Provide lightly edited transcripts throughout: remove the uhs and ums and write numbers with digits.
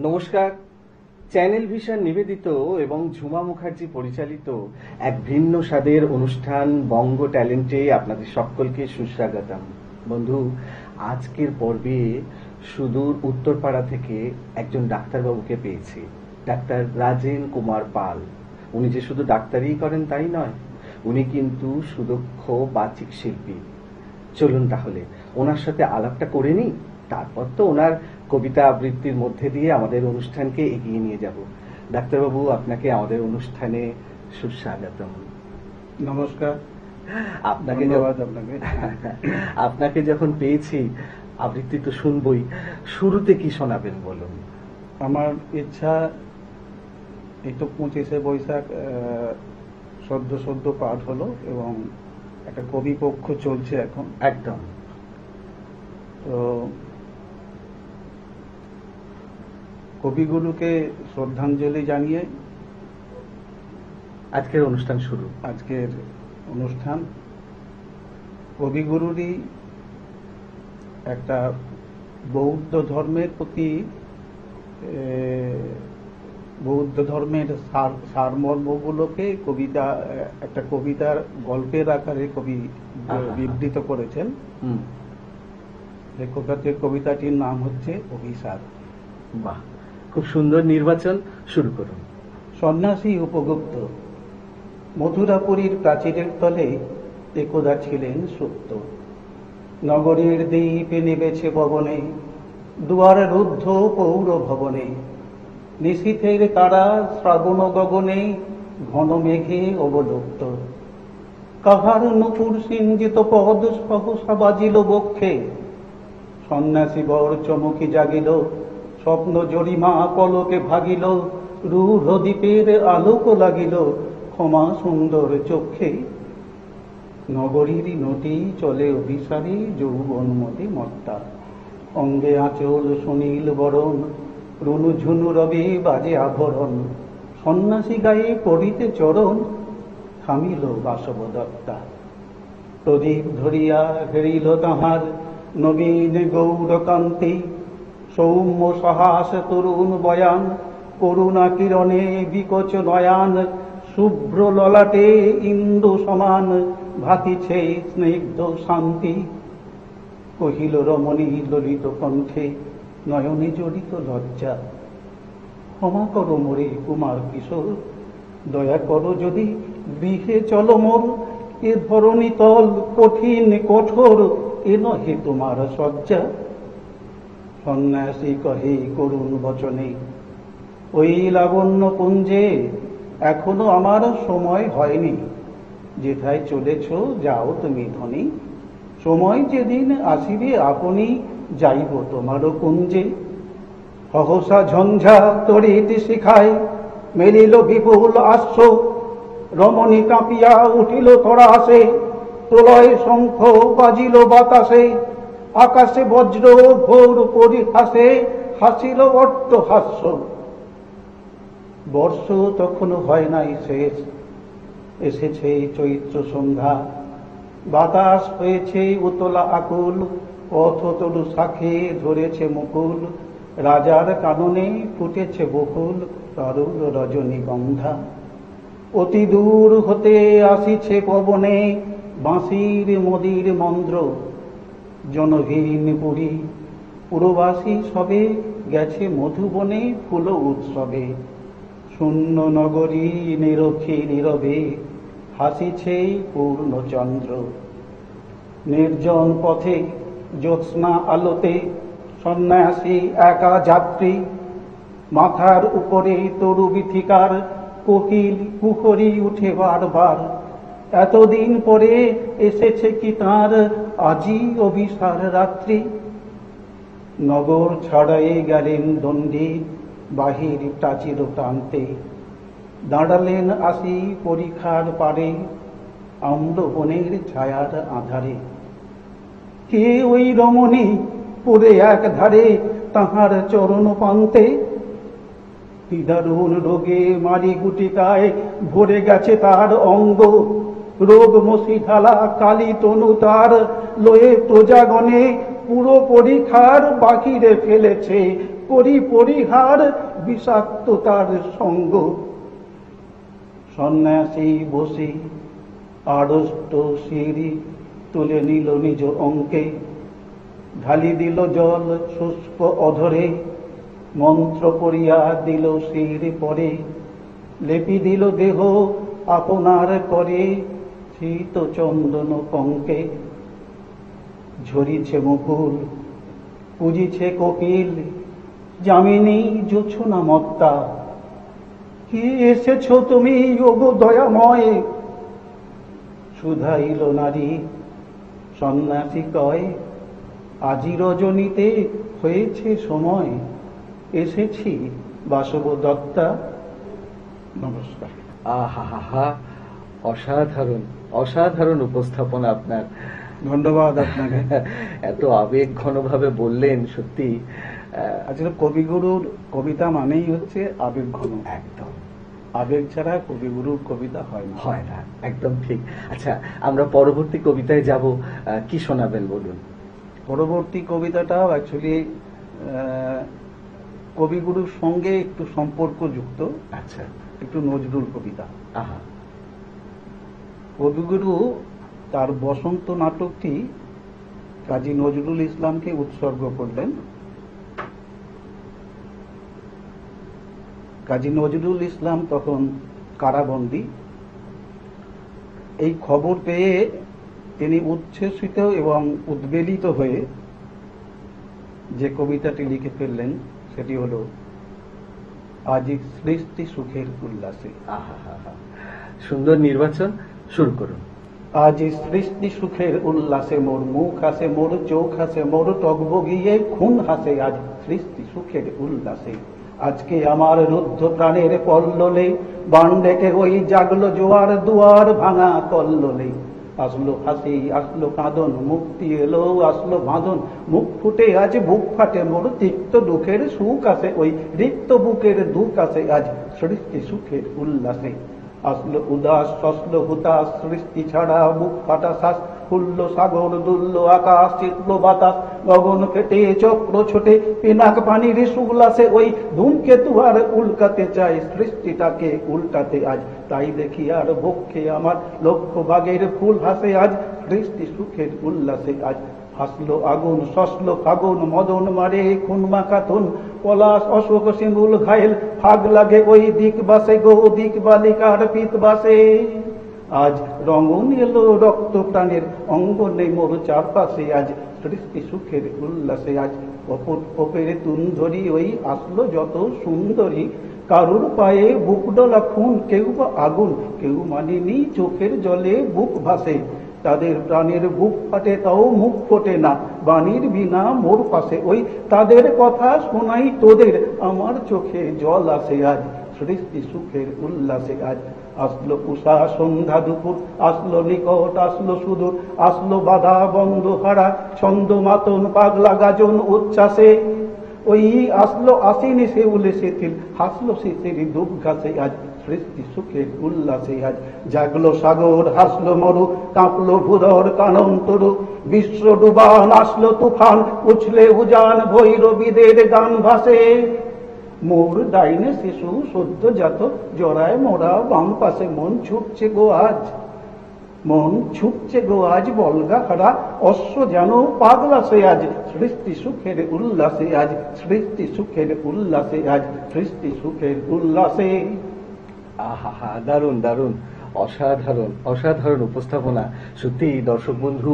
নমস্কার। Channel vision নিবেদিত এবং ঝুমা মুখার্জি পরিচালিত এক ভিন্ন স্বাদের অনুষ্ঠান বঙ্গ ট্যালেন্টে আপনাদের সকলকে সুস্বাগতম। বন্ধু, আজকের পর্বে সুদূর উত্তরপাড়া থেকে একজন ডাক্তারবাবুকে পেয়েছি, ডাক্তার রাজেন কুমার পাল। উনি যে শুধু ডাক্তারিই করেন তাই নয়, উনি কিন্তু সুদক্ষ বাচিক শিল্পী। চলুন তাহলে ওনার সাথে আলাপটা করে নিই, তারপর তো ওনার কবিতা আবৃত্তির মধ্যে দিয়ে আমাদের অনুষ্ঠানকে এগিয়ে নিয়ে যাব। ডাক্তারবাবু, আপনাকে আমাদের অনুষ্ঠানে সুস্বাগতম। নমস্কার। আপনাকে ধন্যবাদ আপনাকে। আপনাকে যখন পেয়েছি, আবৃত্তি তো শুনবই, শুরুতে কি শোনাবেন বলুন। আমার ইচ্ছা, এই তো 25শে বৈশাখ সদ্য পাঠ হলো এবং একটা কবি পক্ষ চলছে এখন। একদম। তো কবিগুরুকে শ্রদ্ধাঞ্জলি জানিয়ে আজকের অনুষ্ঠান শুরু। আজকের অনুষ্ঠান কবিগুরুরই একটা বৌদ্ধ ধর্মের প্রতি, বৌদ্ধ ধর্মের সারমর্মগুলোকে কবিতা, একটা কবিতার গল্পের আকারে কবি বিবৃত করেছেন। এই কবিতাটির নাম হচ্ছে অভিশাপ। বাহ, খুব সুন্দর নির্বাচন, শুরু করুন। সন্ন্যাসী উপগুপ্ত মথুরাপুরীর প্রাচীরের তলে একদা ছিলেন সত্য। নগরীর দ্বীপে নেমেছে পবনে, দুয়ার রুদ্ধ পৌর ভবনে। নিশীথের তারা শ্রাবণ গগনে, ঘন মেঘে অবলুপ্ত। কাহার নুপুর সিঞ্জিত পদ সহসা বাজিল বক্ষে। সন্ন্যাসী বর চমকি জাগিল, স্বপ্ন জরিমা পলকে ভাগিল। রূঢ় দ্বীপের আলোক লাগিল, ক্ষমা সুন্দর চক্ষে। নগরীর নদী চলে অভিসারী, যৌবনমতি মত্তা। অঙ্গে আঁচল সুনীল বরণ, রুনু ঝুনু রবি বাজে আভরণ। সন্ন্যাসী গায়ে পড়িতে চরণ, থামিল বাসব দত্তা। প্রদীপ ধরিয়া হেরিল তাহার নবীন গৌরকান্তি। সৌম্য সাহস তরুণ বয়ান, করুণা কিরণে বিকচ নয়ান। শুভ্র ললাটে ইন্দু সমান, ভাতিছে স্নিগ্ধ শান্তি। কহিল রমণী ললিত কণ্ঠে, নয়নে জড়িত লজ্জা। ক্ষমা করো মোরে কুমার কিশোর, দয়া করো যদি গৃহে চলো মোর। এ ধরণী তল কঠিন কঠোর, এ নহে তোমার সজ্জা। সন্ন্যাসী কহে করুণ বচনে, ওই লাবণ্য পুঞ্জে এখনো আমার সময় হয়নি। যেথায় চলেছ যাও তুমি ধনী, সময় যেদিন আসিবে আপনি, যাইব তোমারও কুঞ্জে। সহসা ঝঞ্ঝা তড়িৎ শিখায়, মেলিল বিপুল আশ্ব। রমণী কাঁপিয়া উঠিল তরাসে, প্রলয় শঙ্খ বাজিল বাতাসে। আকাশে বজ্র ঘোর পরিহাসে, হাসিল অট্ট হাস্য। বর্ষ তখনো হয় নাই শেষ, এসেছে চৈত্র সন্ধ্যা। বাতাস হয়েছে উতলা আকুল, পথ তরু শাখে ধরেছে মুকুল। রাজার কাননে ফুটেছে বকুল, তরুর রজনীগন্ধা। অতি দূর হতে আসিছে পবনে, বাঁশির মদির মন্দ্র। জনহীন পুরী পুরবাসী সবে, গেছে মধুবনে ফুল উৎসবে। শূন্য নগরী নিরক্ষী নীরবে, হাসিছে পূর্ণচন্দ্র। নির্জন পথে জ্যোৎস্না আলোতে, সন্ন্যাসী একা যাত্রী। মাথার উপরে তরু বিথিকার, কোকিল কুহরি উঠে বারবার। এতদিন পরে এসেছে কি তাঁর, আজি অভিসার রাত্রি। নগর ছাড়াই গেলেন দণ্ডী, বাহির প্রাচীর প্রান্তে। দাঁড়ালেন আসি পরিখার পারে, আম্রবনের ছায়ার আধারে। কে ওই রমণী পড়ে এক ধারে, তাহার চরণ পান্তে। দারুণ রোগে মারি গুটিকায়, ভরে গেছে তার অঙ্গ। রোগ মশি ঢালা কালী তনু তার, লয়ে প্রজাগণে পুরো পরীক্ষার বাহিরে ফেলেছে করি পরিহার বিষাক্ততার সঙ্গ। সন্ন্যাসী বসে আড়ষ্ট সিঁড়ি তুলে নিল নিজ অঙ্কে, ঢালি দিল জল শুষ্ক অধরে, মন্ত্র করিয়া দিল শির পরে, লেপি দিল দেহ আপনার করে, শীত চন্দন কঙ্কে। ঝরিছে মুকুল পুজিছে কপিল, যামিনী জোছনা মত্তা, কি এসেছ তুমি ওগো দয়াময়। শুধাইল নারী সন্ন্যাসী কয়, আজি রজনীতে হয়েছে সময়, এসেছি বাসব দত্তা। নমস্কার। আহা, অসাধারণ অসাধারণ উপস্থাপনা আপনার। ধন্যবাদ আপনাকে। এত আবেগ ঘনভাবে বললেন, সত্যি। আসলে কবিগুরুর কবিতা মানেই হচ্ছে আবেগ ঘন। একদম আবেগ ছাড়া কবিগুরুর কবিতা হয় না। হয় না, একদম ঠিক। আচ্ছা, আমরা পরবর্তী কবিতায় যাব। কি শোনাবেন বলুন? পরবর্তী কবিতাটাও অ্যাকচুয়ালি কবিগুরুর সঙ্গে একটু সম্পর্কযুক্ত। আচ্ছা, একটু নজরুল কবিতা। আহা, কবিগুরু তার বসন্ত নাটকটি কাজী নজরুল ইসলামকে উৎসর্গ করলেন। কাজী নজরুল ইসলাম তখন কারাবন্দী। এই খবর পেয়ে তিনি উচ্ছ্বসিত এবং উদ্বেলিত হয়ে যে কবিতাটি লিখে ফেললেন সেটি হল আজি সৃষ্টি সুখের উল্লাসে। আহা, সুন্দর নির্বাচন, শুরু করুন। আজি সৃষ্টি সুখের উল্লাসে মোর মুখ হাসে, মোর চোখ হাসে, মোর টকবগিয়ে খুন হাসে, আজ সৃষ্টি সুখের উল্লাসে। আজকে আমার রুদ্ধ প্রাণের পল্ললে বান ডেকে ওই জাগলো জোয়ার, দুয়ার ভাঙা কল্লোলে। আসলো হাসি আসলো কাঁদন, মুক্তি এলো আসলো বাঁধন, মুখ ফুটে আজ বুক ফাটে, মোর তিক্ত দুঃখের সুখ আসে, ওই রিক্ত বুকের দুঃখ আসে, আজ সৃষ্টি সুখের উল্লাসে। আসলো উদাস আসলো হুতাশ, সৃষ্টি ছাড়া বুক ফাটা শ্বাস, খুললো সাগর দুলল আকাশ, চিতলো বাতাস, গগন কেটে চক্র ছোটে, পিনাক পানির সুগলাসে, ওই ধূমকেতু আর উল্কাতে চায়, সৃষ্টিটাকে উল্টাতে আজ। তাই দেখি আর বক্ষে আমার লক্ষ বাগের ফুল হাসে, আজ সৃষ্টি সুখের উল্লাসে। আজ হাসলো আগুন শসলো ফাগুন, মদন মারে খুন মাখাতুন, পলাশ অশোক শিমুল ঘায়েল, ফাগ লাগে ওই দিক বাসে গো দিক বালিকার পিত বাসে। আজ রঙন এলো রক্ত প্রাণের অঙ্গনে মোর চারপাশে, আজ সৃষ্টি সুখের উল্লাসে। আজ অপের তুন ধরি ওই আসলো যত সুন্দরী, কারুর পায়ে বুক ডলা খুন, কেউ বা আগুন, কেউ মানেনি চোখের জলে বুক ভাসে। তাদের প্রাণের বুক ফাটে তাও মুখ ফোটে না, বাণীর বিনা মোর পাশে, ওই তাদের কথা শোনাই তোদের, আমার চোখে জল আসে, আজ সৃষ্টি সুখের উল্লাসে। আজ আসলো উষা সন্ধ্যা দুপুর, আসলো নিকট আসলো সুদূর, আসলো বাধা বন্ধ হারা, ছন্দ মাতন পাগলা গাজন উচ্ছ্বাসে। ওই আসলো আসেনি শেউলে শিথিল, হাসলো শিশির দুঃখ ঘাসে, আজ সৃষ্টি সুখের উল্লাসে। আজ জাগলো সাগর হাসলো মরু, কাঁপলো ভূধর কানন তরু, বিশ্ব ডুবান আসলো তুফান, উছলে উজান ভৈরবীদের গান ভাসে। মোর ডাইনে শিশু সদ্য জাত, জড়ায় মোরা বাম পাশে, মন ছুটছে গো আজ, মন ছুটছে গো আজ বলগা হারা, অশ্ব যেন পাগলা সে, আজ সৃষ্টি সুখের উল্লাসে। আজ সৃষ্টি সুখের উল্লাসে, আজ সৃষ্টি সুখের উল্লাসে। আহা, দারুণ দারুণ, অসাধারণ অসাধারণ উপস্থাপনা। সত্যি দর্শক বন্ধু,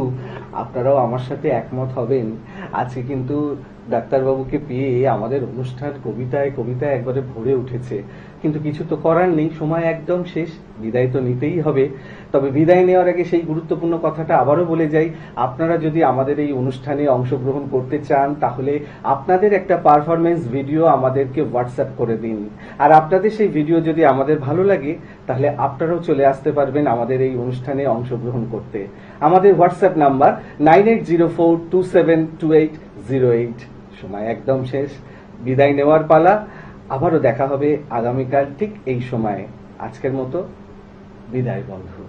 আপনারাও আমার সাথে একমত হবেন। আজকে কিন্তু ডাক্তারবাবুকে পেয়ে আমাদের অনুষ্ঠান কবিতায় কবিতায় একবারে ভরে উঠেছে, কিন্তু কিছু তো করার নেই, সময় একদম শেষ, বিদায় তো নিতেই হবে। তবে বিদায় নেওয়ার আগে সেই গুরুত্বপূর্ণ কথাটা আবারও বলে যাই, আপনারা যদি আমাদের এই অনুষ্ঠানে অংশগ্রহণ করতে চান তাহলে আপনাদের একটা পারফরমেন্স ভিডিও আমাদেরকে হোয়াটসঅ্যাপ করে দিন। আর আপনাদের সেই ভিডিও যদি আমাদের ভালো লাগে তাহলে আপনারাও চলে আসতে পারবেন আমাদের এই অনুষ্ঠানে অংশগ্রহণ করতে। আমাদের হোয়াটসঅ্যাপ নাম্বার 9804272808। সময় একদম শেষ, বিদায় নেওয়ার পালা। আবারও দেখা হবে আগামীকাল ঠিক এই সময়ে। আজকের মতো বিদায় বন্ধু।